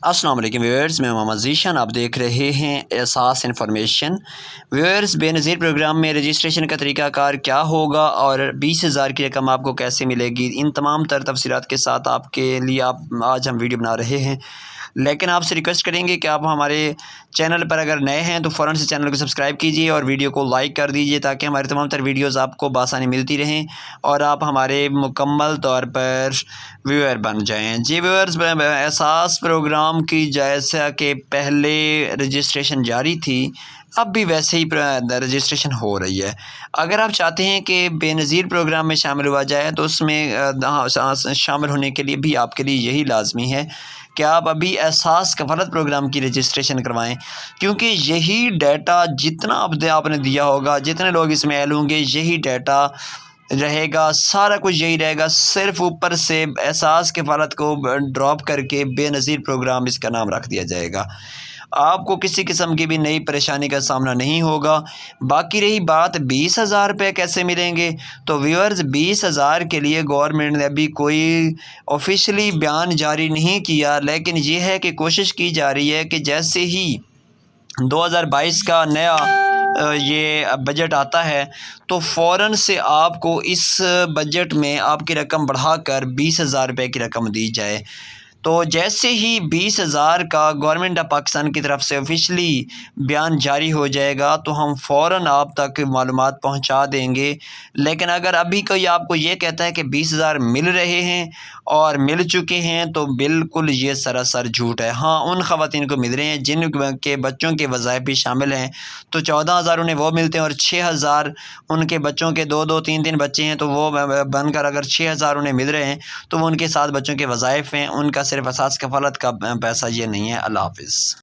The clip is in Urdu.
السلام علیکم ویورز، میں محمد ذیشان، آپ دیکھ رہے ہیں احساس انفارمیشن۔ ویورز، بے نظیر پروگرام میں رجسٹریشن کا طریقہ کار کیا ہوگا اور 20,000 کی رقم آپ کو کیسے ملے گی، ان تمام تر تفصیلات کے ساتھ آپ کے لیے آج ہم ویڈیو بنا رہے ہیں۔ لیکن آپ سے ریکویسٹ کریں گے کہ آپ ہمارے چینل پر اگر نئے ہیں تو فوراً سے چینل کو سبسکرائب کیجیے اور ویڈیو کو لائک کر دیجیے تاکہ ہمارے تمام تر ویڈیوز آپ کو بآسانی ملتی رہیں اور آپ ہمارے مکمل طور پر ویور بن جائیں۔ جی ویورز، احساس پروگرام کی جیسا کہ پہلے رجسٹریشن جاری تھی، اب بھی ویسے ہی رجسٹریشن ہو رہی ہے۔ اگر آپ چاہتے ہیں کہ بے نظیر پروگرام میں شامل ہوا جائے تو اس میں شامل ہونے کے لیے بھی آپ کے لیے یہی لازمی ہے کہ آپ ابھی احساس کفالت پروگرام کی رجسٹریشن کروائیں، کیونکہ یہی ڈیٹا جتنا آپ نے دیا ہوگا، جتنے لوگ اس میں ایل ہوں گے، یہی ڈیٹا رہے گا، سارا کچھ یہی رہے گا، صرف اوپر سے احساس کفالت کو ڈراپ کر کے بے نظیر پروگرام اس کا نام رکھ دیا جائے گا۔ آپ کو کسی قسم کی بھی نئی پریشانی کا سامنا نہیں ہوگا۔ باقی رہی بات 20,000 روپے کیسے ملیں گے، تو ویورز 20,000 کے لیے گورنمنٹ نے ابھی کوئی آفیشلی بیان جاری نہیں کیا، لیکن یہ ہے کہ کوشش کی جا رہی ہے کہ جیسے ہی 2022 کا نیا یہ بجٹ آتا ہے تو فوراً سے آپ کو اس بجٹ میں آپ کی رقم بڑھا کر 20,000 روپے کی رقم دی جائے۔ تو جیسے ہی 20,000 کا گورنمنٹ آف پاکستان کی طرف سے آفیشلی بیان جاری ہو جائے گا تو ہم فوراً آپ تک معلومات پہنچا دیں گے۔ لیکن اگر ابھی کوئی آپ کو یہ کہتا ہے کہ 20,000 مل رہے ہیں اور مل چکے ہیں تو بالکل یہ سراسر جھوٹ ہے۔ ہاں، ان خواتین کو مل رہے ہیں جن کے بچوں کے وظائف بھی شامل ہیں، تو 14,000 انہیں وہ ملتے ہیں اور 6,000 ان کے بچوں کے 2 3 بچے ہیں تو وہ بن کر اگر 6,000 انہیں مل رہے ہیں تو وہ ان کے 7 بچوں کے وظائف ہیں، ان کا صرف احساس کفالت کا پیسہ یہ نہیں ہے۔ اللہ حافظ۔